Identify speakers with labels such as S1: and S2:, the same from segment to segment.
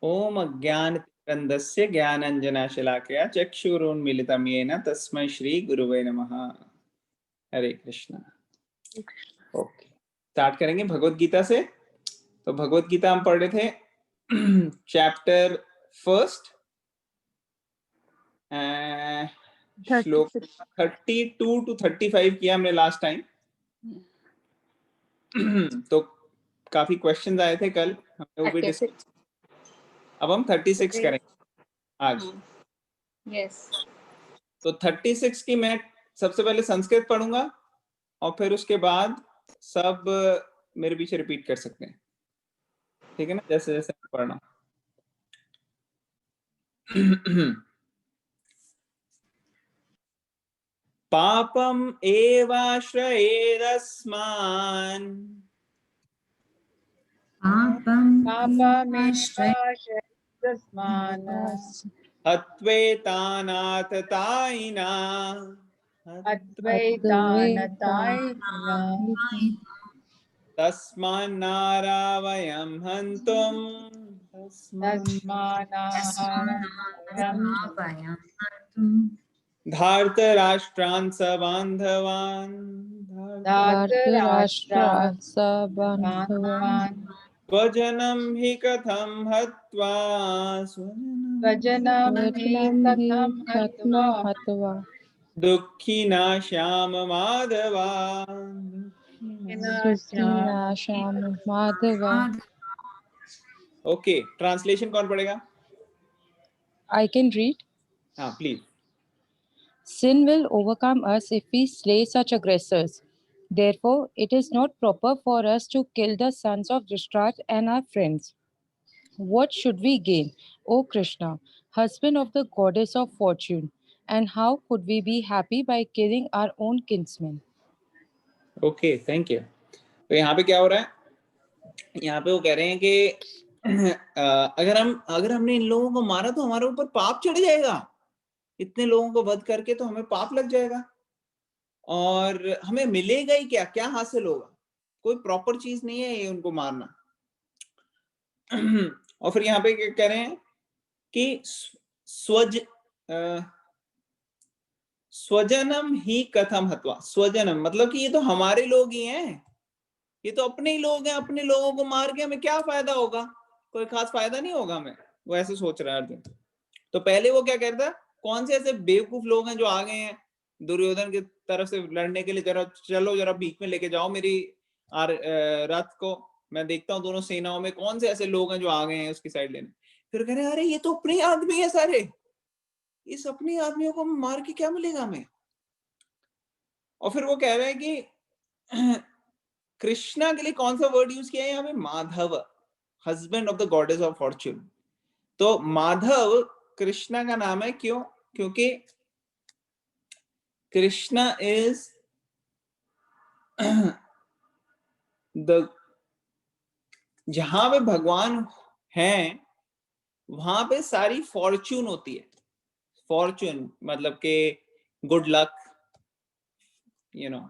S1: ओम अज्ञानतिमिरन्धस्य ज्ञानाञ्जनशलाकया चक्षुरुन्मीलितं येन तस्मै श्री गुरुवे नमः। हरे कृष्णा। ओके, स्टार्ट करेंगे भगवत गीता से। तो भगवत गीता हम पढ़ रहे थे चैप्टर फर्स्ट, श्लोक 32 to 35 किया हमने लास्ट टाइम। तो काफी क्वेश्चंस आए थे कल, हमने वो भी डिस्कस। अब हम 36 करेंगे आज।
S2: यस।
S1: तो 36 की मैं सबसे पहले संस्कृत पढ़ूंगा और फिर उसके बाद सब मेरे पीछे रिपीट कर सकते हैं, ठीक है ना, जैसे जैसे पढ़ना। पापम एवाश्रयेदस्मान् हत्वेतानाततायिना तस्मान्नारा वयं हन्तुम् धार्तराष्ट्रान् सबान्धवान् स्वजनं हि कथं हत्वा दुःखिना श्याम माधवा। ओके, ट्रांसलेशन कौन पढ़ेगा?
S3: I can read.
S1: हाँ please.
S3: Sin will overcome us if we slay such aggressors. Therefore, it is not proper for us to kill the sons of Drishtarat and our friends. What should we gain, O Krishna, husband of the goddess of fortune? And how could we be happy by killing our own kinsmen?
S1: Okay, thank you. तो यहाँ पे क्या हो रहा है? यहाँ पे वो कह रहे हैं कि अगर हमने इन लोगों को मारा तो हमारे ऊपर पाप चढ़ जाएगा। इतने लोगों को वध करके तो हमें पाप लग जाएगा और हमें मिलेगा ही क्या, क्या हासिल होगा? कोई प्रॉपर चीज नहीं है ये उनको मारना। और फिर यहाँ पे क्या कह रहे हैं कि स्वजनम ही कथम हत्वा। स्वजनम मतलब कि ये तो हमारे लोग ही हैं, ये तो अपने ही लोग हैं, अपने लोगों को मार के हमें क्या फायदा होगा? कोई खास फायदा नहीं होगा हमें। वो ऐसे सोच रहा है अर्जुन। तो पहले वो क्या कहता है, कौन से ऐसे बेवकूफ लोग हैं जो आ गए हैं दुर्योधन की तरफ से लड़ने के लिए, जरा चलो जरा बीच में लेके जाओ मेरी रथ को, मैं देखता हूँ दोनों सेनाओं में कौन से ऐसे लोग हैं जो आ गए हैं उसकी साइड लेने। फिर कह रहे हैं अरे ये तो अपने आदमी है सारे, इस अपने आदमियों को मार के क्या मिलेगा हमें? और फिर वो कह रहे हैं कि कृष्णा के लिए कौन सा वर्ड यूज किया है यहाँ पे? Madhav, husband of the goddess of Fortune. तो माधव कृष्णा का नाम है, क्यों? क्योंकि कृष्णा इज द, जहां पे भगवान हैं वहां पे सारी फॉर्च्यून होती है। फॉर्च्यून मतलब के good luck, you know,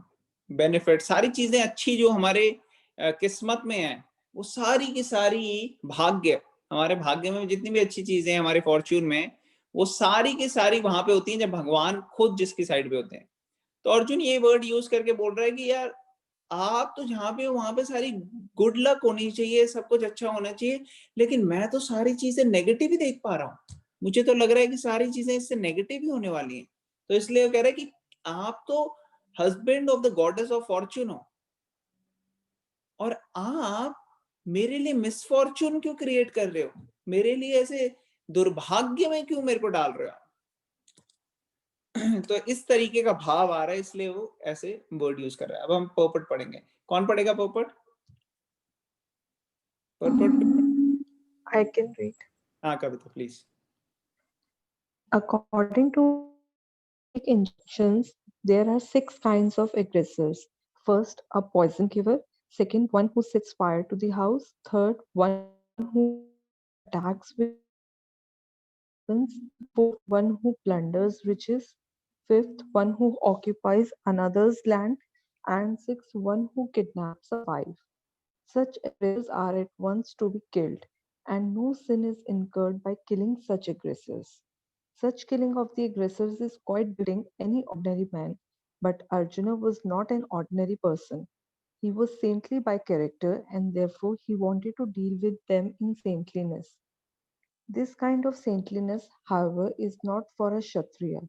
S1: benefit, सारी चीजें अच्छी जो हमारे किस्मत में है, वो सारी की सारी भाग्य, हमारे भाग्य में जितनी भी अच्छी चीजें हैं हमारे फॉर्च्यून में, वो सारी की सारी वहां पे होती हैं जब भगवान खुद जिसकी साइड पे होते हैं। तो अर्जुन ये वर्ड यूज करके बोल रहा है कि यार आप तो जहां पे हो वहां पे सारी गुड लक होनी चाहिए, सब कुछ अच्छा होना चाहिए, लेकिन मैं तो सारी चीजें नेगेटिव ही देख पा रहा हूँ। मुझे तो लग रहा है कि सारी चीजें इससे नेगेटिव ही होने वाली हैं। तो इसलिए वो कह रहा है कि आप तो husband of the goddess of Fortune हो, और आप मेरे लिए मिसफॉर्च्यून क्यों क्रिएट कर रहे हो? मेरे लिए ऐसे दुर्भाग्य में क्यों मेरे को डाल रहे हो? तो इस तरीके का भाव आ रहा है, इसलिए वो ऐसे वर्ड यूज कर रहा है। अब हम पोपट पढ़ेंगे। कौन पढ़ेगा पोपट?
S4: I can read.
S1: हाँ कविता please.
S4: According to instructions, there are 6 kinds of aggressors. First, a poison giver. Second, one who sets fire to the house. Third, one who attacks with weapons. Fourth, one who plunders riches. Fifth, one who occupies another's land. And sixth, one who kidnaps a wife. Such aggressors are at once to be killed. and no sin is incurred by killing such aggressors. Such killing of the aggressors is quite befitting any ordinary man, but Arjuna was not an ordinary person. He was saintly by character, and therefore he wanted to deal with them in saintliness. This kind of saintliness, however, is not for a Kshatriya.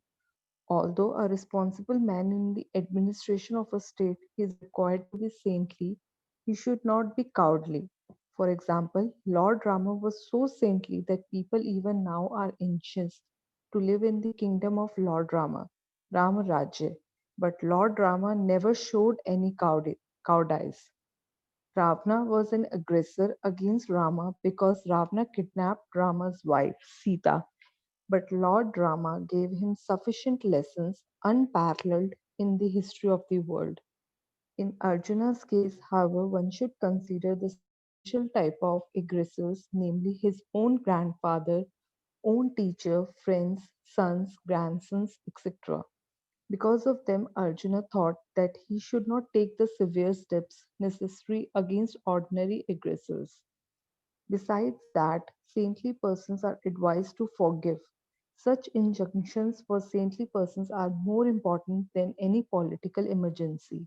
S4: Although a responsible man in the administration of a state is required to be saintly, he should not be cowardly. For example, Lord Rama was so saintly that people even now are anxious to live in the kingdom of Lord Rama, Rama Rajya. But Lord Rama never showed any cowardice. Ravana was an aggressor against Rama because Ravana kidnapped Rama's wife, Sita, but Lord Rama gave him sufficient lessons unparalleled in the history of the world. In Arjuna's case, however, one should consider the special type of aggressors, namely his own grandfather, own teacher, friends, sons, grandsons, etc. Because of them, Arjuna thought that he should not take the severe steps necessary against ordinary aggressors. Besides that, saintly persons are advised to forgive. Such injunctions for saintly persons are more important than any political emergency.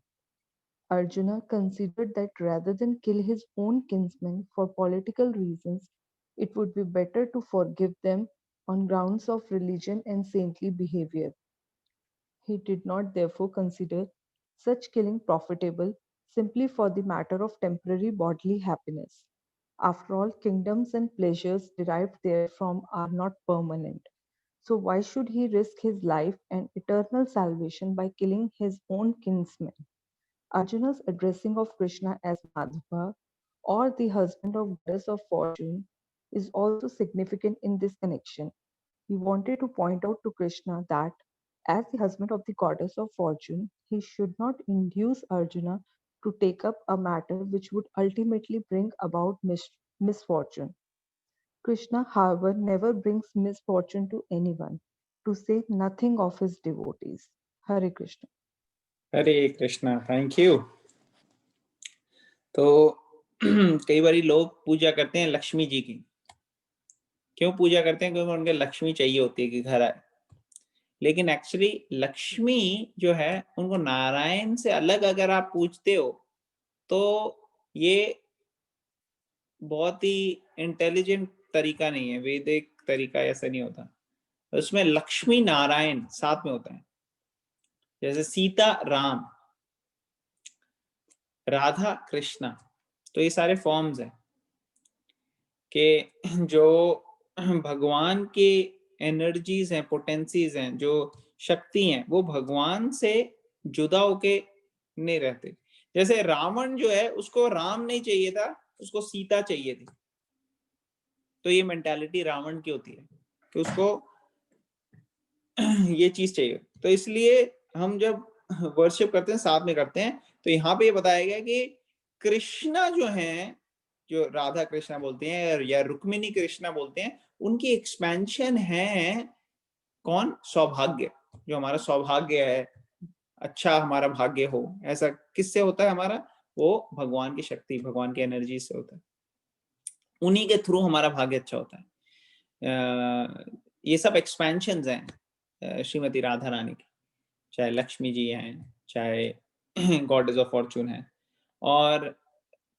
S4: Arjuna considered that rather than kill his own kinsmen for political reasons, it would be better to forgive them on grounds of religion and saintly behavior. He did not therefore consider such killing profitable simply for the matter of temporary bodily happiness. After all, kingdoms and pleasures derived therefrom are not permanent. So why should he risk his life and eternal salvation by killing his own kinsmen? Arjuna's addressing of Krishna as Madhava, or the husband of goddess of fortune, is also significant in this connection. He wanted to point out to Krishna that, as the husband of the goddess of fortune, he should not induce Arjuna to take up a matter which would ultimately bring about misfortune. Krishna, however, never brings misfortune to anyone, to say nothing of his devotees. Hare Krishna.
S1: Hare Krishna, thank you. तो कई बार लोग पूजा करते हैं लक्ष्मी जी की। क्यों पूजा करते हैं? क्योंकि उनके लक्ष्मी चाहिए होती है कि घर आए। लेकिन एक्चुअली लक्ष्मी जो है उनको नारायण से अलग अगर आप पूछते हो तो ये बहुत ही इंटेलिजेंट तरीका नहीं है, वैदिक तरीका ऐसा नहीं होता। उसमें लक्ष्मी नारायण साथ में होता है। जैसे सीता राम, राधा कृष्णा, तो ये सारे फॉर्म्स हैं कि जो भगवान के एनर्जीज हैं, पोटेंसीज हैं, जो शक्ति हैं, वो भगवान से जुदा होके नहीं रहते। जैसे रावण जो है उसको राम नहीं चाहिए था, उसको सीता चाहिए थी। तो ये मेंटालिटी रावण की होती है कि उसको ये चीज चाहिए। तो इसलिए हम जब वर्शिप करते हैं साथ में करते हैं, तो यहाँ पे ये बताया गया कि कृष्णा जो हैं, जो राधा कृष्णा बोलते हैं या रुक्मिणी कृष्णा बोलते हैं, उनकी एक्सपेंशन है कौन? सौभाग्य। जो हमारा सौभाग्य है, अच्छा हमारा भाग्य हो, ऐसा किससे होता है हमारा? वो भगवान की शक्ति, भगवान की एनर्जी से होता है। उन्हीं के थ्रू हमारा भाग्य अच्छा होता है। ये सब एक्सपेंशंस हैं श्रीमती राधा रानी की, चाहे लक्ष्मी जी हैं, चाहे गॉडेस ऑफ फॉर्चून है। और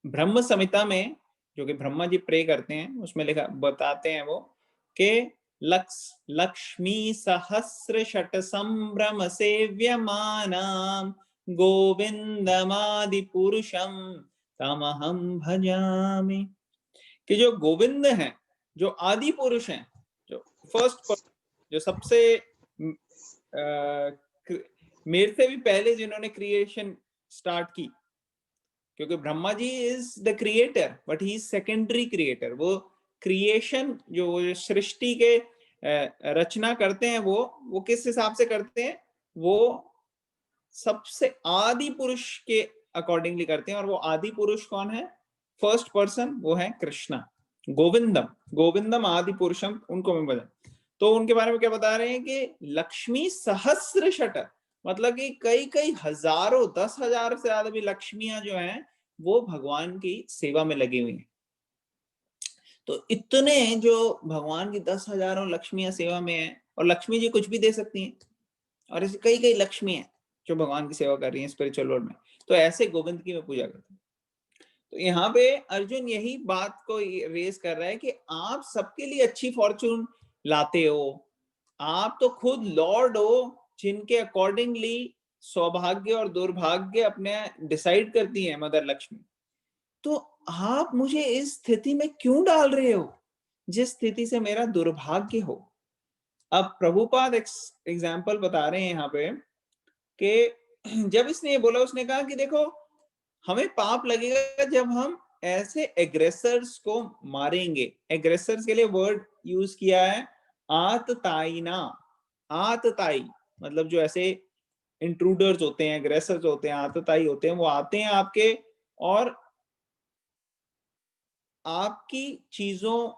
S1: ब्रह्म संहिता में जो कि ब्रह्मा जी प्रे करते हैं, उसमें लिखा बताते हैं वो कि लक्ष्मी सहस्र शत संभ्रम सेव्यमानां गोविंदमादि पुरुषम तमहम भजामि। कि जो गोविंद हैं, जो आदि पुरुष हैं, जो फर्स्ट, जो सबसे मेरे से भी पहले जिन्होंने क्रिएशन स्टार्ट की, क्योंकि Brahma ji is the creator but he is secondary creator. वो क्रिएशन जो सृष्टि के रचना करते हैं वो किस हिसाब से करते हैं? वो सबसे आदि पुरुष के अकॉर्डिंगली करते हैं। और वो आदि पुरुष कौन है? फर्स्ट पर्सन, वो है कृष्णा। गोविंदम आदि पुरुषम, उनको मैं बता। तो उनके बारे में क्या बता रहे हैं कि लक्ष्मी सहस्र शत, मतलब कि कई कई हजारों, 10,000 से ज्यादा भी लक्ष्मियां जो हैं वो भगवान की सेवा में लगी हुई हैं। तो इतने जो भगवान की 10,000 लक्ष्मियां सेवा में है, और लक्ष्मी जी कुछ भी दे सकती हैं, और ऐसी कई कई लक्ष्मी हैं जो भगवान की सेवा कर रही हैं स्पिरिचुअल वर्ल्ड में। तो ऐसे गोविंद की मैं पूजा करता हूँ। तो यहाँ पे अर्जुन यही बात को रेस कर रहा है कि आप सबके लिए अच्छी फॉर्चून लाते हो, आप तो खुद लॉर्ड हो जिनके अकॉर्डिंगली सौभाग्य और दुर्भाग्य अपने डिसाइड करती है मदर लक्ष्मी। तो आप मुझे इस स्थिति में क्यों डाल रहे हो जिस स्थिति से मेरा दुर्भाग्य हो। अब प्रभुपाद एग्जाम्पल बता रहे हैं यहाँ पे कि जब इसने ये बोला, उसने कहा कि देखो हमें पाप लगेगा जब हम ऐसे एग्रेसर्स को मारेंगे। एग्रेसर्स के लिए वर्ड यूज किया है आतताईना। आतताई मतलब जो ऐसे इंट्रूडर्स होते हैं, एग्रेसर्स होते हैं, आतताई होते हैं, वो आते हैं आपके और आपकी चीजों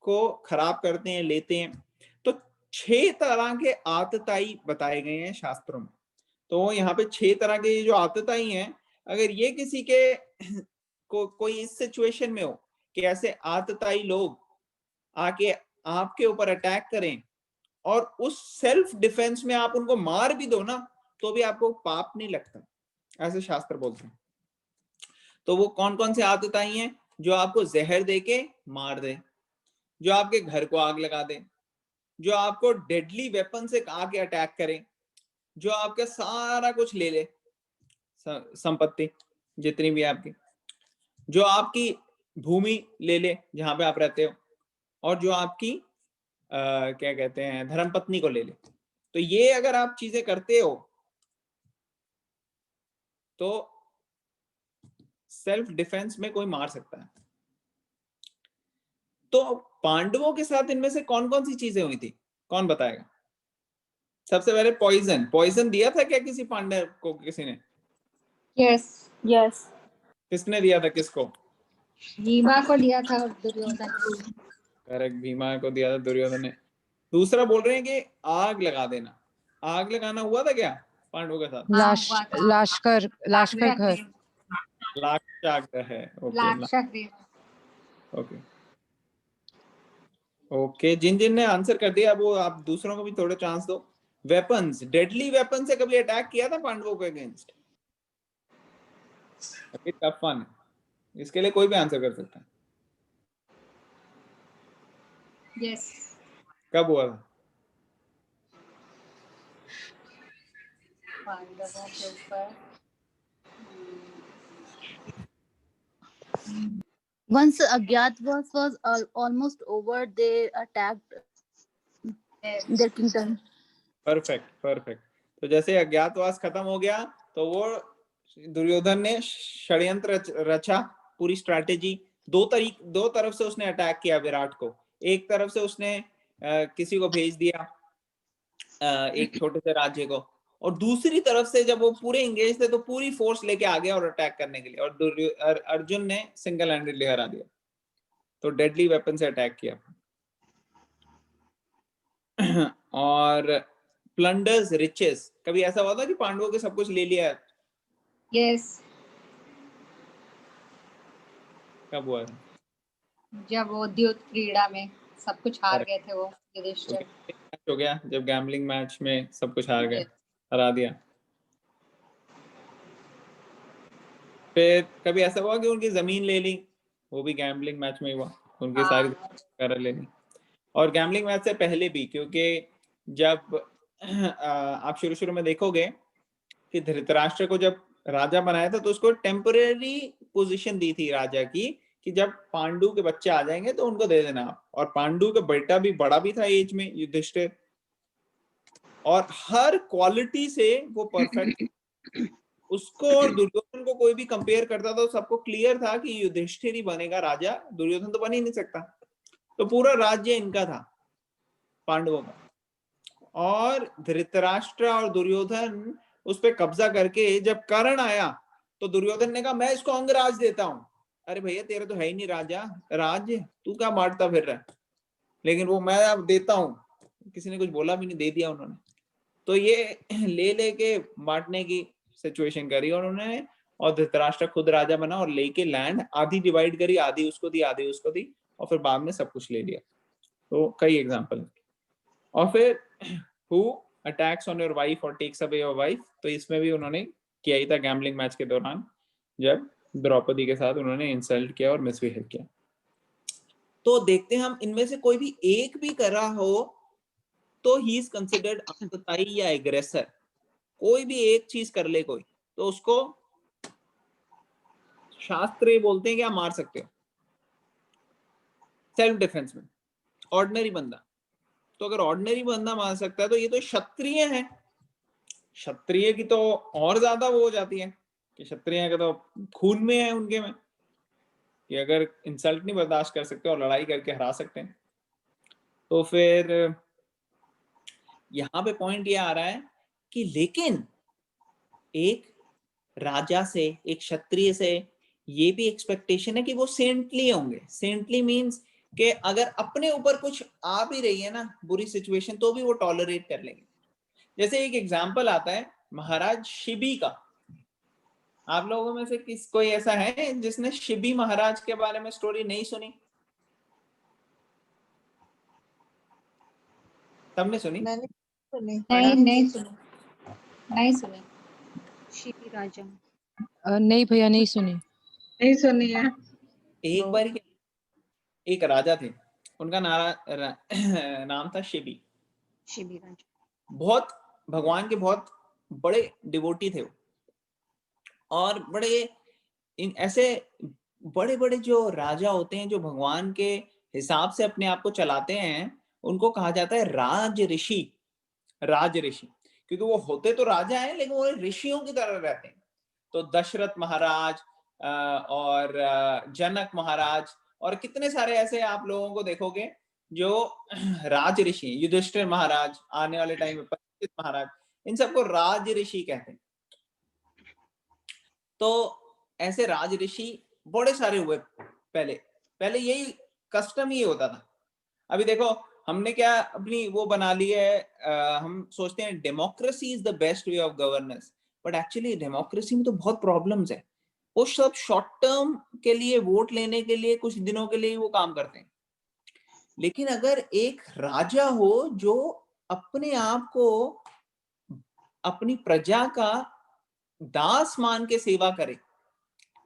S1: को खराब करते हैं, लेते हैं। तो 6 तरह के आतताई बताए गए हैं शास्त्रों में। तो यहाँ पे 6 तरह के जो आतताई हैं, अगर ये किसी के कोई इस सिचुएशन में हो कि ऐसे आतताई लोग आके आपके ऊपर अटैक करें और उस सेल्फ डिफेंस में आप उनको मार भी दो ना, तो भी आपको पाप नहीं लगता, ऐसे शास्त्र बोलते हैं। तो वो कौन कौन से आतताई हैं? जो आपको जहर देके मार दे, जो आपके घर को आग लगा दे, जो आपको डेडली वेपन से आके अटैक करे, जो आपका सारा कुछ ले ले, संपत्ति जितनी भी आपकी, जो आपकी भूमि ले ले जहां पे आप रहते हो, और जो आपकी क्या कहते हैं धर्मपत्नी को ले ले। तो ये अगर आप चीजें करते हो तो सेल्फ डिफेंस में कोई मार सकता है। तो पांडवों के साथ इनमें से कौन कौन सी चीजें हुई थी, कौन बताएगा? सबसे पहले पॉइजन। पॉइजन दिया था क्या किसी पांडव को किसी ने?
S2: यस यस,
S1: किसने दिया था किसको?
S2: भीमा को दिया था दुर्योधन को।
S1: करेक्ट, भीमा को दिया था दुर्योधन ने। दूसरा बोल रहे हैं कि आग लगा देना। आग लगाना हुआ था क्या पांडवों के साथ?
S3: लाश्कर घर।
S1: लाक्षागृह है। ओके ओके, जिन जिन ने आंसर कर दिया वो आप दूसरों को भी थोड़े चांस दो। वेपन्स, डेडली वेपन से कभी अटैक किया था पांडवों के अगेंस्ट? अभी टफ वन है, इसके लिए कोई भी आंसर कर सकता है।
S2: यस,
S1: कब हुआ था?
S2: पांडवों के ऊपर
S5: Once Agyatwas was almost over, they attacked their kingdom.
S1: Perfect perfect. तो जैसे अज्ञातवास खत्म हो गया तो वो दुर्योधन ने षड्यंत्र रचा, पूरी स्ट्रैटेजी। दो तरफ से उसने अटैक किया विराट को। एक तरफ से उसने किसी को भेज दिया एक छोटे से राज्य को, और दूसरी तरफ से जब वो पूरे इंगेज थे तो पूरी फोर्स लेके आ गया और अटैक करने के लिए, और अर्जुन ने सिंगल हैंडेडली हरा दिया। तो डेडली वेपन से अटैक किया। और प्लंडर्स रिचेस, कभी ऐसा हुआ था कि पांडवों के सब कुछ ले लिया?
S2: यस,
S1: कब हुआ?
S2: जब वो द्यूत क्रीड़ा में सब कुछ हार गए थे वो युधिष्ठिर।
S1: हो गया जब गैम्बलिंग मैच में सब कुछ हार गए, हरा दिया। फिर कभी ऐसा हुआ कि उनकी जमीन ले ली? वो भी गैम्बलिंग मैच में हुआ, उनकी सारी कर ले ली। और गैम्बलिंग मैच से पहले भी, क्योंकि जब आप शुरू में देखोगे कि धृतराष्ट्र को जब राजा बनाया था तो उसको टेम्परेरी पोजीशन दी थी राजा की, कि जब पांडु के बच्चे आ जाएंगे तो उनको दे देना आप। और पांडु का बेटा भी बड़ा भी था एज में, युधिष्ठिर, और हर क्वालिटी से वो परफेक्ट। उसको और दुर्योधन को कोई भी कंपेयर करता था तो सबको क्लियर था कि युधिष्ठिर ही बनेगा राजा, दुर्योधन तो बन ही नहीं सकता। तो पूरा राज्य इनका था, पांडवों का। और धृतराष्ट्र और दुर्योधन उस पर कब्जा करके जब कर्ण आया तो दुर्योधन ने कहा मैं इसको अंगराज देता हूं। अरे भैया तेरा तो है ही नहीं राजा, राज्य तू क्या बांटता फिर रहा है? लेकिन वो मैं अब देता हूं, किसी ने कुछ बोला भी नहीं, दे दिया उन्होंने। तो ये ले लेके बांटने की सिचुएशन करी उन्होंने, और धृतराष्ट्र खुद राजा बना और लेके लैंड आधी डिवाइड करी, आधी उसको दी आधी उसको दी, और फिर बाद में सब कुछ ले लिया। तो कई एग्जाम्पल। और फिर who attacks on your wife और टेक्स अवे योर वाइफ, तो इसमें भी उन्होंने किया ही था गैम्बलिंग मैच के दौरान, जब द्रौपदी के साथ उन्होंने इंसल्ट किया और मिसबिहेव किया। तो देखते हैं हम इनमें से कोई भी एक भी कर रहा हो तो ही इज कंसिडर्ड आतताई या एग्रेसर। कोई भी एक चीज कर ले कोई, तो उसको शास्त्र ये बोलते हैं कि आप मार सकते हो सेल्फ डिफेंस में। ऑर्डिनरी बंदा, तो अगर ऑर्डिनरी बंदा मार सकता है तो ये तो क्षत्रिय है। क्षत्रिय की तो और ज्यादा वो हो जाती है कि क्षत्रिय का तो खून में है उनके में, कि अगर इंसल्ट नहीं बर्दाश्त कर सकते और लड़ाई करके हरा सकते हैं। तो फिर यहां पे पॉइंट ये आ रहा है कि लेकिन एक राजा से, एक क्षत्रिय से ये भी एक्सपेक्टेशन है कि वो सेंटली होंगे। सेंटली मींस कि अगर अपने ऊपर कुछ आ भी रही है ना बुरी सिचुएशन, तो भी वो टॉलरेट कर लेंगे। जैसे एक एग्जांपल आता है महाराज शिबी का। आप लोगों में से किस कोई ऐसा है जिसने शिबी महाराज के बारे में स्टोरी नहीं सुनी? सबने सुनी?
S6: मैंने सुनी,
S2: नहीं सुनी, नहीं सुनी।
S5: शिबी राजा।
S3: नहीं भैया, नहीं सुनी।
S6: नहीं सुनी है।
S1: एक बार एक राजा थे, उनका नाम था शिबी।
S5: शिबी राजा
S1: बहुत भगवान के बहुत बड़े डिवोटी थे वो, और बड़े इन ऐसे बड़े बड़े जो राजा होते हैं जो भगवान के हिसाब से अपने आप को चलाते हैं, उनको कहा जाता है राज ऋषि। राज ऋषि, क्योंकि वो होते तो राजा हैं लेकिन वो ऋषियों की तरह रहते हैं। तो दशरथ महाराज और जनक महाराज और कितने सारे ऐसे आप लोगों को देखोगे जो राज ऋषि, युधिष्ठिर महाराज, आने वाले टाइम में परीक्षित महाराज, इन सबको राज ऋषि कहते हैं। तो ऐसे राज ऋषि बड़े सारे हुए पहले। पहले यही कस्टम ही होता था। अभी देखो हमने क्या अपनी वो बना ली है, हम सोचते हैं democracy is the best way of governance, but actually democracy में तो बहुत प्रॉब्लम्स है। वो सब शॉर्ट टर्म के लिए, वोट लेने के लिए, कुछ दिनों के लिए वो काम करते हैं। लेकिन अगर एक राजा हो जो अपने आप को अपनी प्रजा का दास मान के सेवा करे,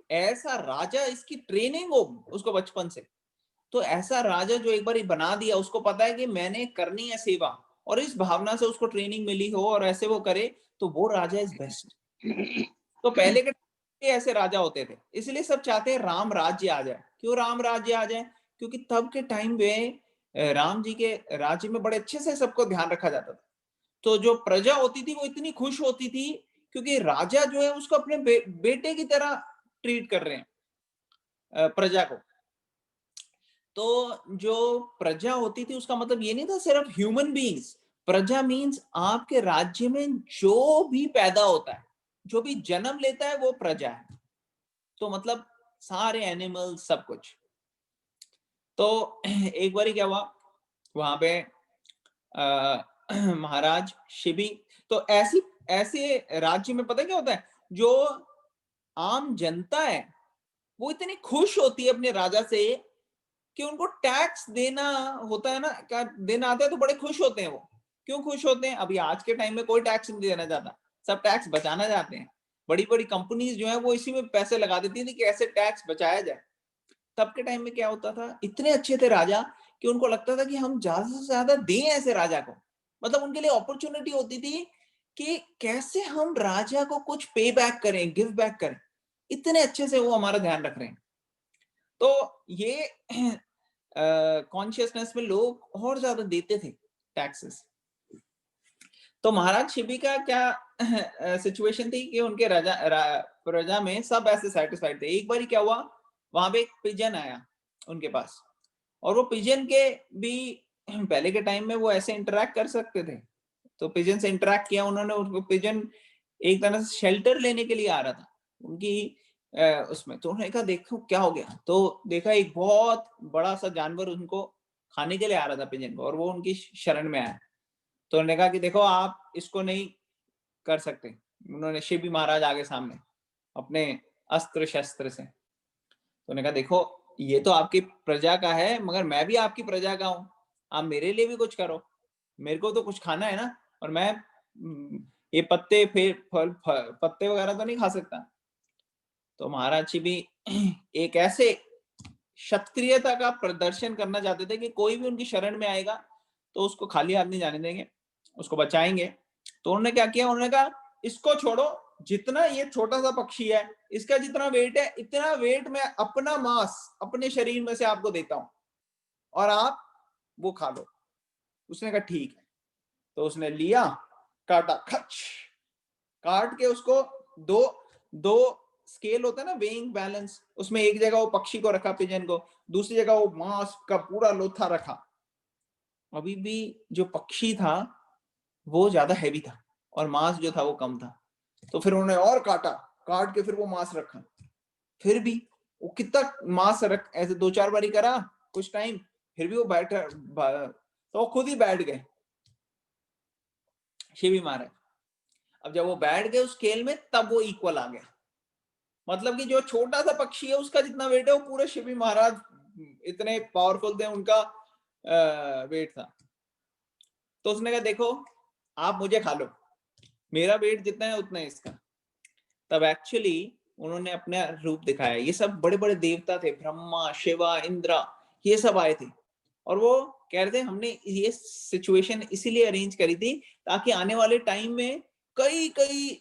S1: ऐसा राजा, इसकी ट्रेनिंग हो उसको बचपन से, तो ऐसा राजा जो एक बार बना दिया, उसको पता है कि मैंने करनी है सेवा, और इस भावना से उसको ट्रेनिंग मिली हो और ऐसे वो करे, तो वो राजा इज बेस्ट। तो पहले के ऐसे राजा होते थे, इसलिए सब चाहते हैं राम राज्य आ जाए। क्यों राम राज्य आ जाए? क्योंकि तब के टाइम में राम जी के राज्य में बड़े अच्छे से सबको ध्यान रखा जाता था। तो जो प्रजा होती थी वो इतनी खुश होती थी क्योंकि राजा जो है उसको अपने बेटे की तरह ट्रीट कर रहे हैं प्रजा को। तो जो प्रजा होती थी उसका मतलब ये नहीं था सिर्फ ह्यूमन बीइंग्स। प्रजा मीन्स आपके राज्य में जो भी पैदा होता है, जो भी जन्म लेता है, वो प्रजा है। तो मतलब सारे एनिमल, सब कुछ। तो एक बार क्या हुआ वहां पे महाराज शिबी, तो ऐसे राज्य में पता क्या होता है, जो आम जनता है वो इतनी खुश होती है अपने राजा से कि उनको टैक्स देना होता है ना, क्या देना आता है, तो बड़े खुश होते हैं वो। क्यों खुश होते हैं? अभी आज के टाइम में कोई टैक्स नहीं देना चाहता, सब टैक्स बचाना चाहते हैं। बड़ी बड़ी कंपनीज जो है वो इसी में पैसे लगा देती थी कि ऐसे टैक्स बचाया जाए। तब के टाइम में क्या होता था, इतने अच्छे थे राजा कि उनको लगता था कि हम ज्यादा से ज्यादा दें ऐसे राजा को। मतलब उनके लिए अपॉर्चुनिटी होती थी कि कैसे हम राजा को कुछ पे बैक करें, गिव बैक करें। इतने अच्छे से वो हमारा ध्यान रख रहे हैं। तो ये कॉन्शियसनेस में लोग और ज्यादा देते थे टैक्सेस। तो महाराज शिबी का क्या सिचुएशन थी कि उनके प्रजा में सब ऐसे सेटिस्फाइड थे। एक बार क्या हुआ, वहां पे एक पिजन आया उनके पास, और वो पिजन के भी पहले के टाइम में वो ऐसे इंटरेक्ट कर सकते थे। तो पिजन से इंटरेक्ट किया उन्होंने। उसको पिजन एक तरह से शेल्टर लेने के लिए आ रहा था उनकी उसमें। तो उन्होंने कहा देखो क्या हो गया, तो देखा एक बहुत बड़ा सा जानवर उनको खाने के लिए आ रहा था पिजन को, और वो उनकी शरण में आया। तो उन्होंने कहा कि देखो आप इसको नहीं कर सकते। उन्होंने शिबी महाराज आगे सामने अपने अस्त्र शस्त्र से, तो उन्होंने कहा देखो ये तो आपकी प्रजा का है, मगर मैं भी आपकी प्रजा का हूं, आप मेरे लिए भी कुछ करो, मेरे को तो कुछ खाना है ना, और मैं ये पत्ते पत्ते वगैरह तो नहीं खा सकता। तो महाराज जी भी एक ऐसे क्षत्रियता का प्रदर्शन करना चाहते थे कि कोई भी उनकी शरण में आएगा तो उसको खाली हाथ नहीं जाने देंगे, उसको बचाएंगे। तो उन्होंने क्या किया, उन्होंने कहा इसको छोड़ो, जितना ये छोटा सा पक्षी है, इसका जितना वेट है, इतना वेट मैं अपना मांस अपने शरीर में से आपको देता हूं और आप वो खा लो। उसने कहा ठीक है। तो उसने लिया, काटा, खच, काट के उसको दो दो स्केल होता है ना, वेइंग बैलेंस, उसमें एक जगह वो पक्षी को रखा, पिजन को, दूसरी जगह वो मांस का पूरा लोथा रखा। अभी भी जो पक्षी था वो ज्यादा हैवी था और मांस जो था वो कम था। तो फिर उन्होंने और काटा, काट के फिर वो मांस रखा, फिर भी वो कितना मांस रख, ऐसे 2-4 बारी करा कुछ टाइम, फिर भी वो बैठा, तो वो खुद ही बैठ गए शिवी महाराज। अब जब वो बैठ गए उस खेल में, तब वो इक्वल आ गया। मतलब कि जो छोटा सा पक्षी है उसका जितना वेट है वो पूरे शिवी महाराज इतने पावरफुल थे, उनका वेट था। तो उसने कहा देखो आप मुझे खा लो, मेरा वेट जितना है उतना है इसका। तब एक्चुअली उन्होंने अपना रूप दिखाया। ये सब बड़े बड़े देवता थे, ब्रह्मा, शिवा, इंद्रा, ये सब आए थे और वो कह रहे थे हमने ये सिचुएशन इसीलिए अरेंज करी थी ताकि आने वाले टाइम में कई कई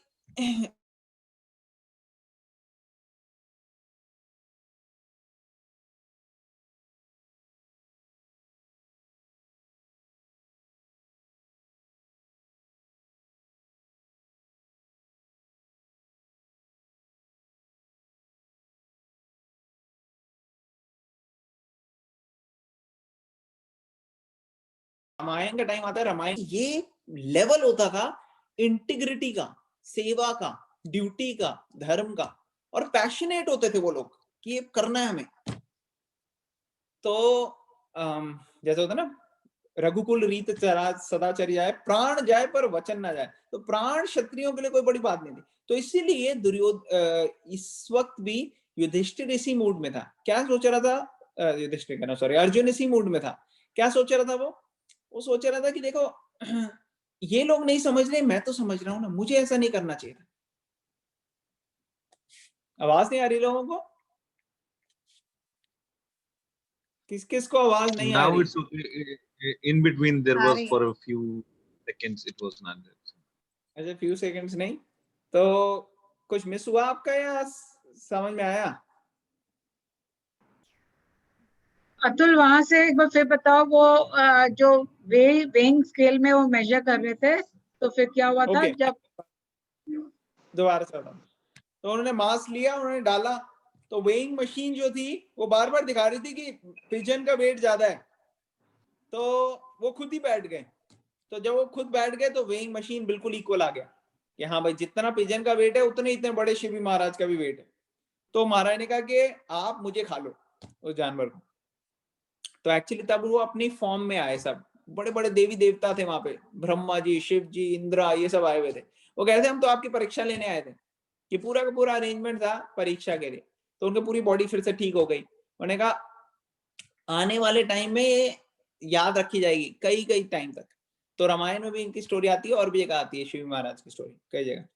S1: रामायण का टाइम आता है, रामायण ये लेवल होता था इंटीग्रिटी का, सेवा का, ड्यूटी का, धर्म का, और पैशनेट होते थे वो लोग कि ये करना है हमें। तो जैसे होता ना, रघुकुल रीत चरा सदा चरी जाए, प्राण जाए पर वचन ना जाए। तो प्राण क्षत्रियों के लिए कोई बड़ी बात नहीं थी। तो इसीलिए इस वक्त भी युधिष्ठिर इसी मूड में था। क्या सोच रहा था युधिष्ठिर, कहना सॉरी, अर्जुन इसी मूड में था। क्या सोच रहा था वो सोच रहा था कि देखो ये लोग नहीं समझ रहे, मैं तो समझ रहा हूं ना, मुझे ऐसा नहीं करना चाहिए था। आवाज नहीं आ रही लोगों को? किस किस को आवाज नहीं आ
S7: Now
S1: रही?
S7: it's okay. In between, there was for a few seconds, it was not there.
S1: अच्छा, फ्यू सेकंड्स नहीं तो कुछ मिस हुआ आपका या समझ में आया?
S6: अतुल वहां से एक बार फिर बताओ, वो जो वेइंग स्केल में वो मेजर कर रहे थे, तो फिर क्या हुआ था
S1: ओके,
S6: जब
S1: दोबारा से बताओ। तो उन्होंने मास लिया, उन्होंने डाला, तो वेइंग मशीन जो थी वो बार बार दिखा रही थी कि पिजन का वेट ज्यादा है, तो वो खुद ही बैठ गए। तो जब वो खुद बैठ गए तो वेइंग मशीन बिल्कुल इक्वल आ गया कि हाँ भाई जितना पिजन का वेट है उतने इतने बड़े शिवी महाराज का भी वेट है। तो महाराज ने कहा कि आप मुझे खा लो उस जानवर को। तो एक्चुअली तब वो अपनी फॉर्म में आए, सब बड़े बड़े देवी देवता थे वहां पे, ब्रह्मा जी, शिव जी, इंद्रा, ये सब आए हुए थे। वो कहते हम तो आपकी परीक्षा लेने आए थे, कि पूरा का पूरा अरेंजमेंट था परीक्षा के लिए। तो उनकी पूरी बॉडी फिर से ठीक हो गई। उन्होंने कहा आने वाले टाइम में ये याद रखी जाएगी कई कई टाइम तक। तो रामायण में भी इनकी स्टोरी आती है और भी जगह आती है शिव महाराज की स्टोरी कई जगह।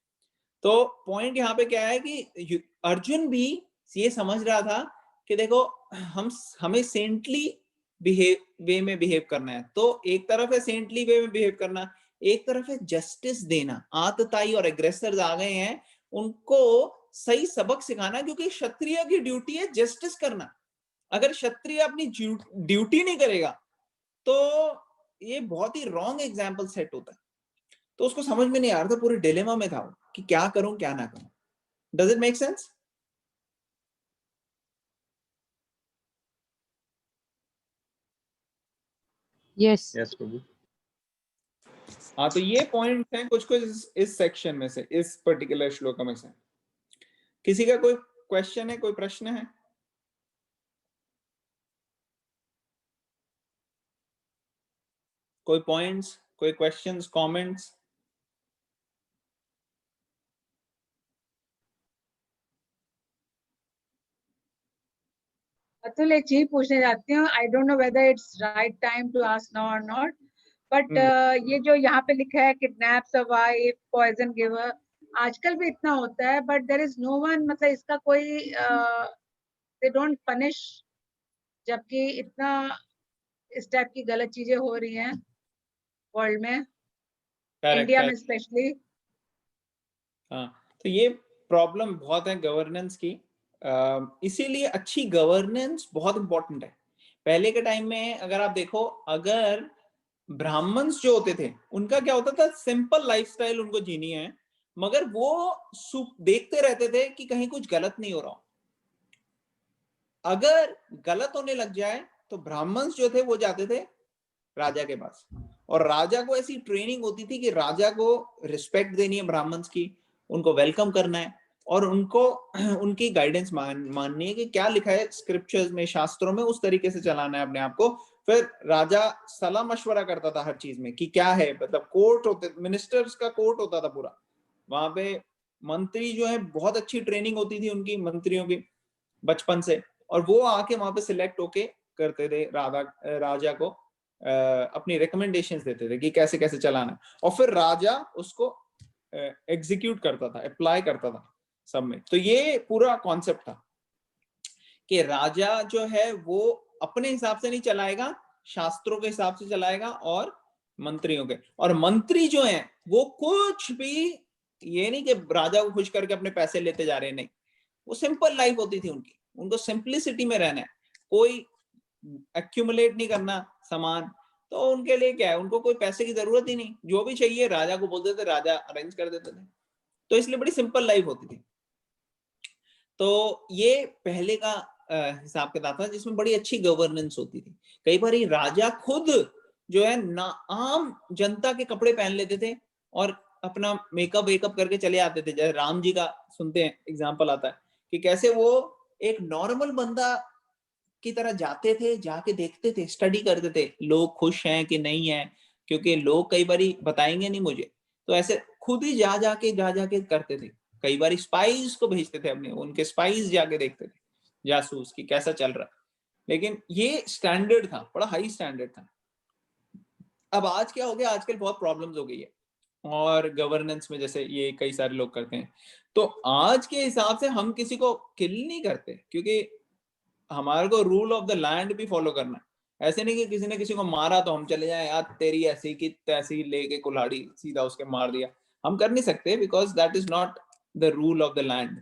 S1: तो पॉइंट यहाँ पे क्या है कि अर्जुन भी ये समझ रहा था कि देखो हमें सेंटली वे में बिहेव करना है। तो एक तरफ है सेंटली वे में बिहेव करना, एक तरफ है जस्टिस देना। आतताई और एग्रेसर्स आ गए हैं, उनको सही सबक सिखाना, क्योंकि क्षत्रिय की ड्यूटी है जस्टिस करना। अगर क्षत्रिय अपनी ड्यूटी नहीं करेगा तो ये बहुत ही रॉन्ग एग्जाम्पल सेट होता है। तो उसको समझ में नहीं आ रहा था, पूरे डिलेमा में था कि क्या करूं क्या ना करूं। Does it make sense?
S3: Yes.
S7: Yes, Prabhu.
S1: हाँ, तो ये पॉइंट हैं कुछ कुछ इस सेक्शन में से, इस पर्टिकुलर श्लोक में से। किसी का कोई क्वेश्चन है, कोई प्रश्न है? कोई पॉइंट्स, कोई क्वेश्चंस, कमेंट्स?
S6: अतुल एक चीज पूछने जाती हूँ, I don't know whether it's right time to ask now और नॉट, बट ये जो यहाँ पे लिखा है kidnap the wife, poison giver, आजकल भी इतना होता है, but there is no one, मतलब इसका कोई दे डोंट पनिश, जबकि इतना इस टाइप की गलत चीजें हो रही हैं वर्ल्ड में, इंडिया में स्पेशली।
S1: हाँ, तो ये प्रॉब्लम बहुत है गवर्नेंस की, इसीलिए अच्छी गवर्नेंस बहुत इंपॉर्टेंट है। पहले के टाइम में अगर आप देखो, अगर ब्राह्मण्स जो होते थे उनका क्या होता था, सिंपल लाइफस्टाइल उनको जीनी है, मगर वो देखते रहते थे कि कहीं कुछ गलत नहीं हो रहा। अगर गलत होने लग जाए तो ब्राह्मण्स जो थे वो जाते थे राजा के पास, और राजा को ऐसी ट्रेनिंग होती थी कि राजा को रिस्पेक्ट देनी है ब्राह्मण्स की, उनको वेलकम करना है, और उनको उनकी गाइडेंस माननी है कि क्या लिखा है स्क्रिप्चर्स में, शास्त्रों में, उस तरीके से चलाना है अपने आप को। फिर राजा सलाह मशवरा करता था हर चीज में कि क्या है, मतलब कोर्ट होते, मिनिस्टर्स का कोर्ट होता था पूरा, वहां पे मंत्री जो है बहुत अच्छी ट्रेनिंग होती थी उनकी, मंत्रियों की बचपन से, और वो आके वहां पे सिलेक्ट होके करते थे राजा को अपनी रिकमेंडेशंस देते थे कि कैसे कैसे चलाना है, और फिर राजा उसको एग्जीक्यूट करता था, अप्लाई करता था सब में। तो ये पूरा कॉन्सेप्ट था कि राजा जो है वो अपने हिसाब से नहीं चलाएगा, शास्त्रों के हिसाब से चलाएगा, और मंत्रियों के, और मंत्री जो हैं वो कुछ भी, ये नहीं कि राजा को खुश करके अपने पैसे लेते जा रहे हैं, नहीं, वो सिंपल लाइफ होती थी उनकी, उनको सिंप्लिसिटी में रहना है, कोई एक्यूमुलेट नहीं करना सामान, तो उनके लिए क्या है, उनको कोई पैसे की जरूरत ही नहीं, जो भी चाहिए राजा को बोलते थे, राजा अरेंज कर देते थे, तो इसलिए बड़ी सिंपल लाइफ होती थी। तो ये पहले का हिसाब किताब था जिसमें बड़ी अच्छी गवर्नेंस होती थी। कई बार राजा खुद जो है ना आम जनता के कपड़े पहन लेते थे और अपना मेकअप वेकअप करके चले आते थे, जैसे राम जी का सुनते हैं एग्जाम्पल आता है कि कैसे वो एक नॉर्मल बंदा की तरह जाते थे, जाके देखते थे, स्टडी करते थे लोग खुश हैं कि नहीं है, क्योंकि लोग कई बारी बताएंगे नहीं मुझे, तो ऐसे खुद ही जा जाके करते थे। कई बार स्पाइस को भेजते थे अपने, उनके स्पाइस जाके देखते थे, जासूस की कैसा चल रहा है, लेकिन ये स्टैंडर्ड था, बड़ा हाई स्टैंडर्ड था। अब आज क्या हो गया, आजकल बहुत प्रॉब्लम्स हो गई है और गवर्नेंस में, जैसे ये कई सारे लोग करते हैं, तो आज के हिसाब से हम किसी को किल नहीं करते, क्योंकि हमारे को रूल ऑफ द लैंड भी फॉलो करना है। ऐसे नहीं कि किसी ने किसी को मारा तो हम चले जाए, यार तेरी ऐसी की तैसी लेके कुल्हाड़ी सीधा उसके मार दिया, हम कर नहीं सकते, because that is not the rule of the land.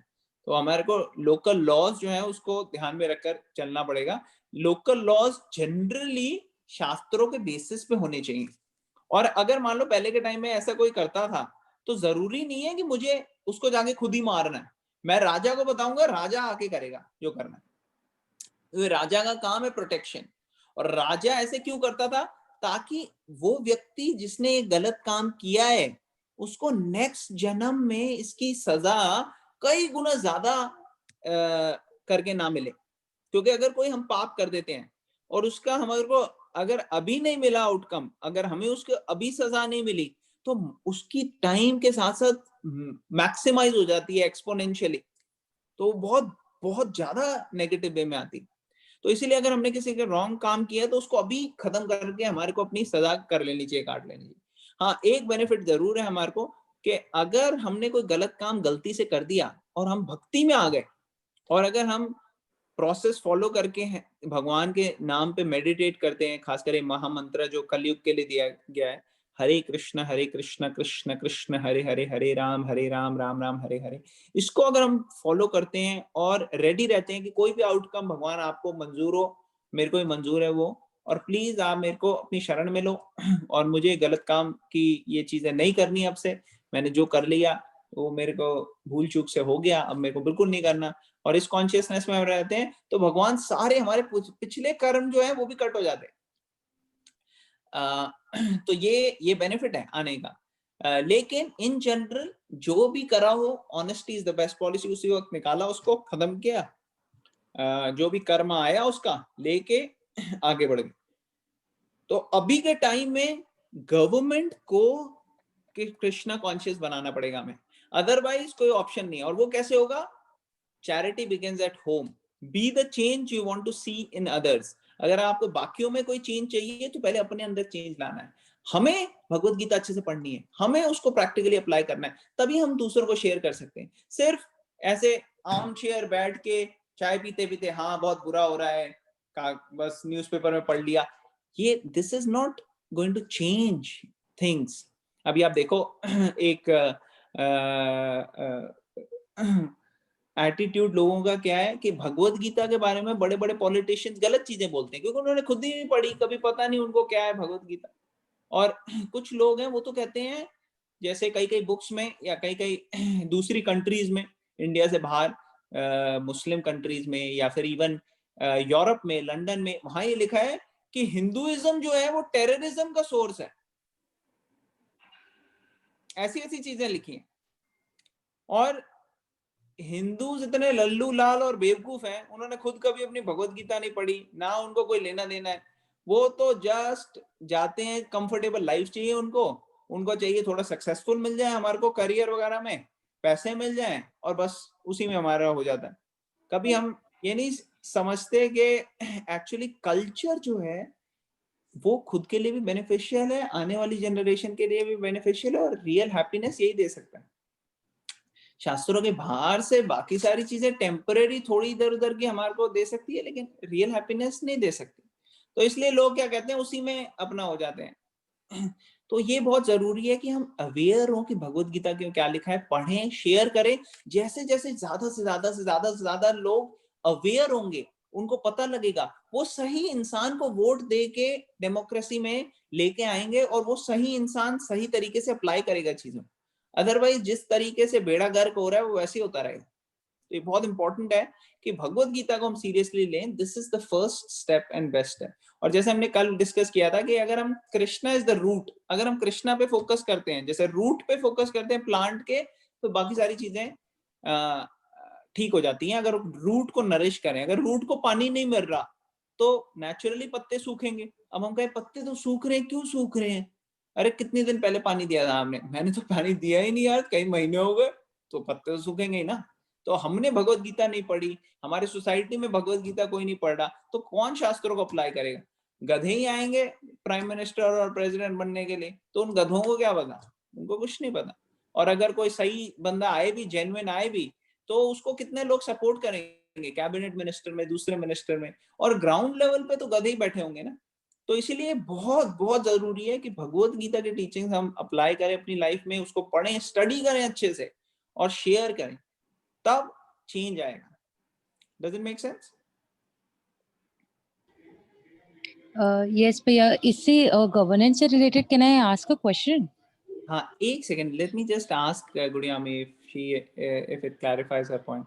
S1: तो हमारे को लोकल लॉज जो है उसको ध्यान में रखकर चलना पड़ेगा। लोकल लॉज जनरली शास्त्रों के बेसिस पे होने चाहिए, और अगर मान लो पहले के टाइम में ऐसा कोई करता था तो जरूरी नहीं है कि मुझे उसको जाके खुद ही मारना है, मैं राजा को बताऊंगा, राजा आके करेगा जो करना है, तो राजा का काम है प्रोटेक्शन। और राजा ऐसे क्यों करता था, ताकि वो व्यक्ति जिसने ये गलत काम किया है उसको नेक्स्ट जन्म में इसकी सजा कई गुना ज्यादा करके ना मिले। क्योंकि अगर कोई हम पाप कर देते हैं और उसका हमारे को अगर अभी नहीं मिला आउटकम, अगर हमें उसको अभी सजा नहीं मिली, तो उसकी टाइम के साथ साथ मैक्सिमाइज हो जाती है एक्सपोनेंशियली, तो बहुत बहुत ज्यादा नेगेटिव वे में आती। तो इसीलिए अगर हमने किसी के रॉन्ग काम किया तो उसको अभी खत्म करके हमारे को अपनी सजा कर लेनी चाहिए, काट लेनी चाहिए। हाँ, एक बेनिफिट जरूर है हमारे को कि अगर हमने कोई गलत काम गलती से कर दिया और हम भक्ति में आ गए, और अगर हम प्रोसेस फॉलो करके हैं, भगवान के नाम पे मेडिटेट करते हैं, खासकर महामंत्र जो कलयुग के लिए दिया गया है, हरे कृष्ण कृष्ण कृष्ण हरे हरे, हरे राम राम राम हरे हरे, इसको अगर हम फॉलो करते हैं और रेडी रहते हैं कि कोई भी आउटकम भगवान आपको मंजूर हो, मेरे को ही मंजूर है वो, और प्लीज आप मेरे को अपनी शरण में लो और मुझे गलत काम की ये चीजें नहीं करनी, अब से मैंने जो कर लिया वो मेरे को भूल चूक से हो गया, अब मेरे को बिल्कुल नहीं करना, और इस कॉन्शियसनेस में हम रहते हैं, तो भगवान सारे हमारे पिछले कर्म जो है वो भी कट हो जाते हैं। तो ये बेनिफिट है आने का। लेकिन इन जनरल जो भी करा हो, honesty is the best policy, उसी वक्त निकाला, उसको खत्म किया, जो भी कर्म आया उसका लेके आगे बढ़ गए। तो अभी के टाइम में गवर्नमेंट को कृष्णा कॉन्शियस बनाना पड़ेगा हमें, अदरवाइज कोई ऑप्शन नहीं है। और वो कैसे होगा, charity begins at home. Be the change you want to see in others. अगर आपको बाकियों में कोई चेंज चाहिए तो पहले अपने अंदर चेंज लाना है। हमें भगवत गीता अच्छे से पढ़नी है, हमें उसको प्रैक्टिकली अप्लाई करना है, तभी हम दूसरों को शेयर कर सकते हैं। सिर्फ ऐसे आर्म चेयर बैठ के चाय पीते पीते हाँ बहुत बुरा हो रहा है बस न्यूज़पेपर में पढ़ लिया, ये this is not going to change things. अभी आप देखो एक एटीट्यूड लोगों का क्या है कि भगवत गीता के बारे में बड़े बड़े पॉलिटिशियंस गलत चीजें बोलते हैं क्योंकि उन्होंने खुद ही नहीं पढ़ी, कभी पता नहीं उनको क्या है भगवत गीता। और कुछ लोग हैं वो तो कहते हैं, जैसे कई कई बुक्स में या कई कई दूसरी कंट्रीज में, इंडिया से बाहर मुस्लिम कंट्रीज में या फिर इवन यूरोप में, लंदन में, वहां ये लिखा है कि हिंदुइज्म जो है वो टेररिज्म का सोर्स है। ऐसी ऐसी चीजें लिखी हैं। और हिंदूज इतने लल्लू लाल और बेवकूफ हैं, उन्होंने खुद कभी अपनी भगवत गीता नहीं पढ़ी, ना उनको कोई लेना देना है। वो तो जस्ट जाते हैं, कंफर्टेबल लाइफ चाहिए उनको, उनको चाहिए थोड़ा सक्सेसफुल मिल जाए हमारे को करियर वगैरह में, पैसे मिल जाए और बस उसी में हमारा हो जाता है। कभी हम ये नहीं समझते कि एक्चुअली कल्चर जो है वो खुद के लिए भी बेनिफिशियल है, आने वाली जनरेशन के लिए भी बेनिफिशियल है, और रियल हैप्पीनेस यही दे सकता है। शास्त्रों के बाहर से बाकी सारी चीजें टेम्परेरी थोड़ी इधर उधर की हमारे को दे सकती है, लेकिन रियल हैप्पीनेस नहीं दे सकती। तो इसलिए लोग क्या कहते हैं, उसी में अपना हो जाते हैं। तो ये बहुत जरूरी है कि हम अवेयर हो कि भगवत गीता के क्या लिखा है, पढ़ें, शेयर करें। जैसे जैसे ज्यादा लोग अवेयर होंगे, उनको पता लगेगा, वो सही इंसान को वोट दे के डेमोक्रेसी में लेके आएंगे और वो सही इंसान सही तरीके से अप्लाई करेगा चीजों। अदरवाइज जिस तरीके से बेड़ा गर्क हो रहा है वो वैसे ही होता रहेगा। तो ये बहुत इंपॉर्टेंट है कि भगवत गीता को हम सीरियसली लें। This is the first step and best step. और जैसे हमने कल डिस्कस किया था कि अगर हम कृष्णा इज द रूट, अगर हम कृष्णा पे फोकस करते हैं, जैसे रूट पे फोकस करते हैं प्लांट के, तो बाकी सारी चीजें ठीक हो जाती हैं। अगर रूट को नरिश करें, अगर रूट को पानी नहीं मिल रहा तो नेचुरली पत्ते सूखेंगे। अब हम कहें पत्ते तो सूख रहे हैं, क्यों सूख रहे हैं? अरे कितने दिन पहले पानी दिया था आपने? मैंने तो पानी दिया ही नहीं यार, कई महीने हो गए। तो पत्ते तो सूखेंगे ही ना। तो हमने भगवत गीता नहीं पढ़ी, हमारे सोसाइटी में भगवत गीता कोई नहीं पढ़ रहा, तो कौन शास्त्रों को अप्लाई करेगा? गधे ही आएंगे प्राइम मिनिस्टर और प्रेसिडेंट बनने के लिए, तो उन गधों को क्या पता? उनको कुछ नहीं पता। और अगर कोई सही बंदा आए भी, जेन्युइन आए भी, तो उसको कितने लोग सपोर्ट करेंगे कैबिनेट मिनिस्टर में, दूसरे मिनिस्टर में, और ग्राउंड लेवल पे तो गधे ही बैठे होंगे ना। तो इसीलिए बहुत बहुत जरूरी है कि भगवत गीता की टीचिंग्स हम अप्लाई करें अपनी लाइफ में, उसको पढ़ें, स्टडी करें अच्छे से और शेयर करें, तब चेंज आएगा। Does it make sense?
S3: Yes, भैया, इससे गवर्नेंस से related can I ask a question?
S1: हाँ, एक second, let me just ask गुड़ियामी if it clarifies her point.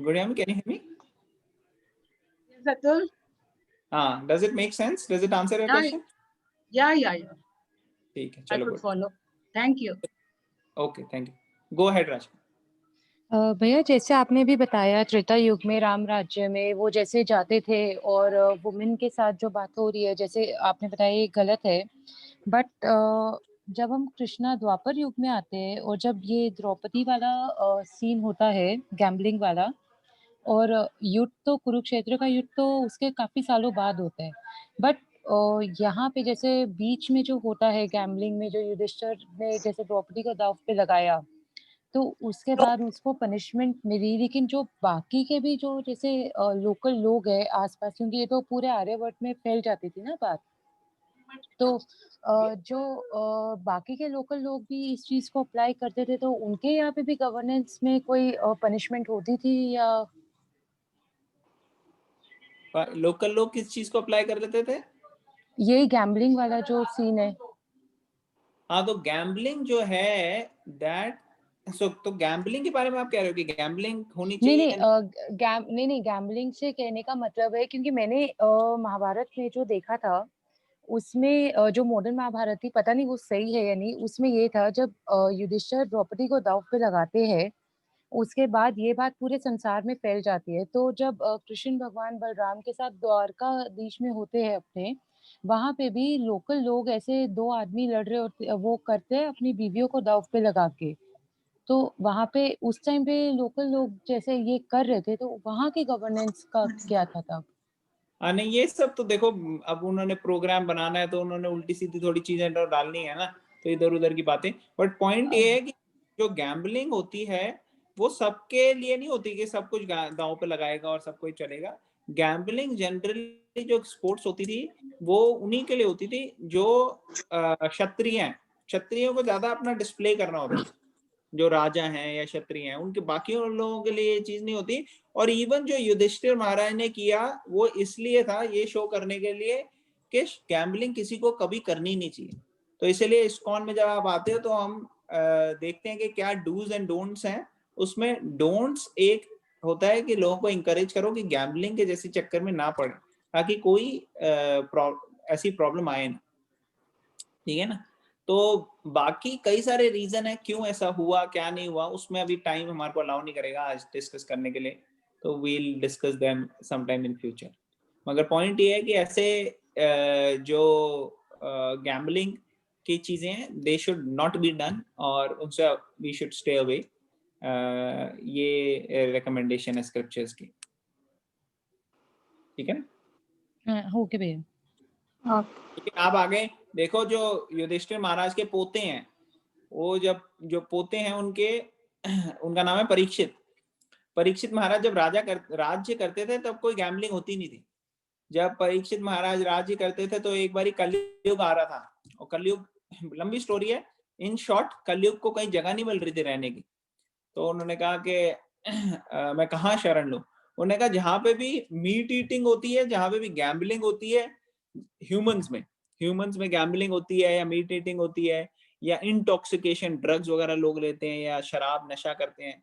S1: Guryami, can you hear me?
S6: Yes, Atul.
S1: Does it make sense? Does it answer your question?
S6: Yeah.
S1: ठीक है,
S6: I
S1: चलो
S6: could
S1: good.
S6: follow. Thank you.
S1: Okay, thank you. Go ahead, Raj.
S3: भैया, जैसे आपने भी बताया त्रेता युग में राम राज्य में वो जैसे जाते थे और वुमेन के साथ जो बात हो रही है, जैसे आपने बताया, ये गलत है। बट जब हम कृष्णा द्वापर युग में आते हैं और जब ये द्रौपदी वाला सीन होता है, गैम्बलिंग वाला, और युद्ध तो कुरुक्षेत्र का युद्ध तो उसके काफी सालों बाद होता है। बट यहाँ पे जैसे बीच में जो होता है गैम्बलिंग में, जो युधिष्ठिर ने जैसे द्रौपदी को दांव पे लगाया, तो उसके बाद उसको पनिशमेंट मिली, लेकिन जो बाकी के भी जो जैसे लोकल लोग हैं आसपास, क्योंकि ये तो पूरे आर्यवर्त में फैल जाती थी ना बात, तो जो बाकी के लोकल लोग भी इस चीज को अप्लाई करते थे, तो उनके यहाँ पे भी गवर्नेंस में कोई पनिशमेंट होती थी या?
S1: लोकल लोग किस चीज को अप्लाई कर लेते थे?
S3: यही गैम्बलिंग वाला जो सीन है।
S1: हाँ, तो गैम्बलिंग जो है दैट, तो गैम्बलिंग के बारे में आप कह रहे हो कि गैम्बलिंग होनी चाहिए या नहीं?
S3: नहीं, गैम्बलिंग से कहने का मतलब है, क्योंकि मैंने महाभारत में जो देखा था, उसमें जो मॉडर्न महाभारत थी, पता नहीं वो सही है या नहीं, उसमें ये था जब युधिष्ठिर द्रौपदी को दांव पे लगाते हैं, उसके बाद ये बात पूरे संसार में फैल जाती है। तो जब कृष्ण भगवान बलराम के साथ द्वारकाधीश में होते हैं अपने, वहां पे भी लोकल लोग ऐसे दो आदमी लड़ रहे होते, वो करते हैं अपनी बीवियों को दांव पे लगा के। तो वहाँ पे उस टाइम पे लोकल लोग जैसे ये कर रहे थे, तो वहाँ की गवर्नेंस का क्या था तब?
S1: नहीं, ये सब तो देखो, अब उन्होंने प्रोग्राम बनाना है तो उन्होंने उल्टी सीधी थोड़ी चीजें तो डालनी है ना, तो इधर उधर की बातें। बट पॉइंट ये है कि जो गैम्बलिंग होती है वो सबके लिए नहीं होती कि सब कुछ दांव पे लगाएगा और सब कुछ चलेगा। गैम्बलिंग जनरली जो स्पोर्ट्स होती थी वो उन्हीं के लिए होती थी जो क्षत्रिय हैं। क्षत्रियों को ज्यादा अपना डिस्प्ले करना होता है, जो राजा हैं या क्षत्रिय हैं, उनके बाकी लोगों के लिए ये चीज नहीं होती। और इवन जो युधिष्ठिर महाराज ने किया वो इसलिए था, ये शो करने के लिए कि गैम्बलिंग किसी को कभी करनी नहीं चाहिए। तो इसलिए इस्कॉन में जब आप आते हो तो हम देखते हैं कि क्या डूज एंड डोंट्स हैं। उसमें डोंट्स एक होता है कि लोगों को इंकरेज करो कि गैम्बलिंग के जैसे चक्कर में ना पड़े, ताकि कोई ऐसी प्रॉब्लम आए ना, ठीक है ना। तो बाकी कई सारे रीजन है क्यों ऐसा हुआ क्या नहीं हुआ, उसमें अभी टाइम हमारे को अलाउ नहीं करेगा आज डिस्कस करने के लिए, तो we'll discuss them some time in future. मगर पॉइंट ये है कि ऐसे जो गैम्बलिंग की चीजें हैं they should not be done, और उनसे वी शुड स्टे अवे। ये रिकमेंडेशन है स्क्रिप्चर्स की, ठीक है ना।
S3: ओके भैया।
S2: ओके।
S1: आप आगे देखो, जो युधिष्ठिर महाराज के पोते हैं, वो जब जो पोते हैं उनके उनका नाम है परीक्षित। परीक्षित महाराज जब राज्य करते थे तब कोई गैम्बलिंग होती नहीं थी। जब परीक्षित महाराज राज्य करते थे तो एक बारी कलयुग आ रहा था, और कलयुग लंबी स्टोरी है, इन शॉर्ट कलयुग को कहीं जगह नहीं मिल रही थी रहने की। तो उन्होंने कहा कि मैं कहाँ शरण लूं। उन्होंने कहा जहां पे भी मीट ईटिंग होती है, जहां पे भी गैम्बलिंग होती है, ह्यूमंस में गैम्बलिंग होती है या मीट ईटिंग होती है या इंटॉक्सिकेशन ड्रग्स वगैरह लोग लेते हैं या शराब नशा करते हैं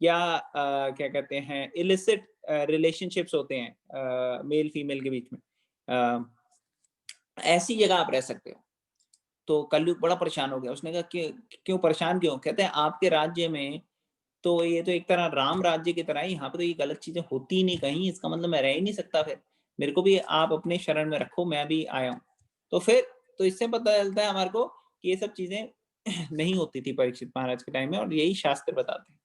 S1: या क्या कहते हैं इलिसिट रिलेशनशिप्स होते हैं मेल फीमेल के बीच में, ऐसी जगह आप रह सकते हो। तो कलयुग बड़ा परेशान हो गया। उसने कहा कि क्यों परेशान क्यों? कहते हैं आपके राज्य में तो ये तो एक तरह राम राज्य की तरह है, यहाँ पे तो ये गलत चीजें होती ही नहीं कहीं, इसका मतलब मैं रह ही नहीं सकता, फिर मेरे को भी आप अपने शरण में रखो, मैं भी आया हूँ। तो फिर तो इससे पता चलता है हमारे को कि ये सब चीजें नहीं होती थी परीक्षित महाराज के टाइम में, और यही शास्त्र बताते हैं।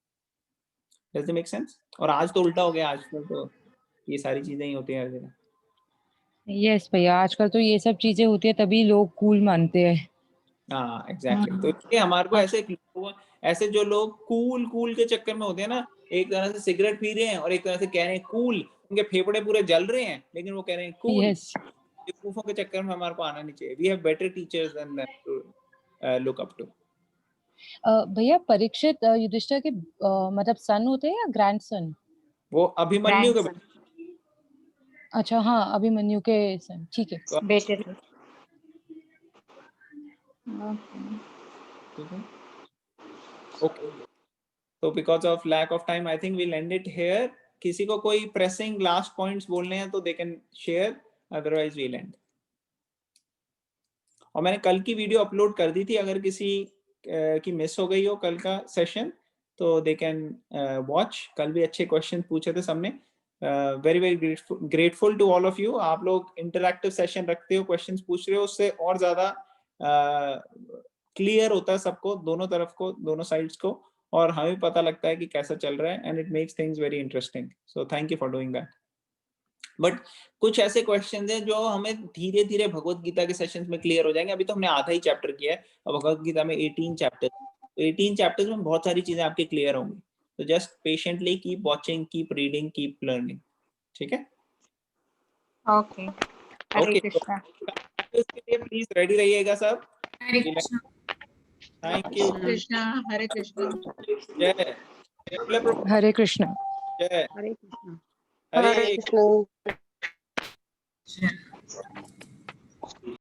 S1: Does it make sense? और आज तो उल्टा हो गया, आजकल तो ये सारी चीजें ही होती हैं हर जगह।
S3: यस भैया, आजकल तो ये सब चीजें होती है तभी लोग कूल मानते हैं।
S1: हाँ एग्जैक्टली। तो इसलिए हमारे को ऐसे जो लोग कूल के चक्कर में होते हैं ना, एक तरह से सिगरेट पी रहे हैं और एक तरह से कह रहे हैं कूल, उनके फेफड़े पूरे जल रहे हैं लेकिन वो कह रहे हैं कूल।
S3: यस
S1: बेवकूफों के चक्कर में हमारे को आना नहीं चाहिए। We have better teachers than them to look up to.
S3: भैया, परीक्षित युधिष्ठिर के मतलब सन होते हैं या ग्रैंडसन?
S1: वो अभिमन्यु के
S2: Grandson,
S3: अच्छा हाँ, अभिमन्यु के सन, ठीक है।
S2: बेटे थे। ओके।
S1: ओके, तो because of lack of time I think we'll end it here. किसी को कोई प्रेसिंग लास्ट पॉइंट्स बोलने हैं तो they can share, otherwise we'll end. और मैंने कल की वीडियो अपलोड कर दी थी, अगर किसी की मिस हो गई हो कल का सेशन तो दे कैन वॉच। कल भी अच्छे क्वेश्चन पूछे थे सबने। Very very grateful to all of you. आप लोग इंटरैक्टिव सेशन रखते हो, क्वेश्चंस पूछ रहे हो, उससे और ज्यादा क्लियर होता है सबको, दोनों तरफ को, दोनों साइड्स को, और हमें पता लगता है कि कैसा चल रहा है, and it makes things very interesting. So thank you for doing that. But कुछ ऐसे क्वेश्चंस हैं जो हमें धीरे धीरे भगवत गीता के सेशंस में क्लियर हो जाएंगे। अभी तो हमने आधा ही चैप्टर किया है, और भगवत गीता में 18 चैप्टर्स, तो 18 चैप्टर्स में बहुत सारी चीजें आपके क्लियर होंगी। तो just patiently keep watching, keep reading, keep learning, ठीक है?
S2: ओके। हरे
S1: ओके,
S2: कृष्णा।
S1: इसके लिए प्लीज रेडी रहिएगा सब।
S6: हरे कृष्णा।
S1: Thank you.
S6: कृष्णा हरे कृष्णा।
S1: जय
S3: हरे कृष्णा।
S1: जय
S5: हरे कृष्णा।
S1: हरे
S5: कृष्ण।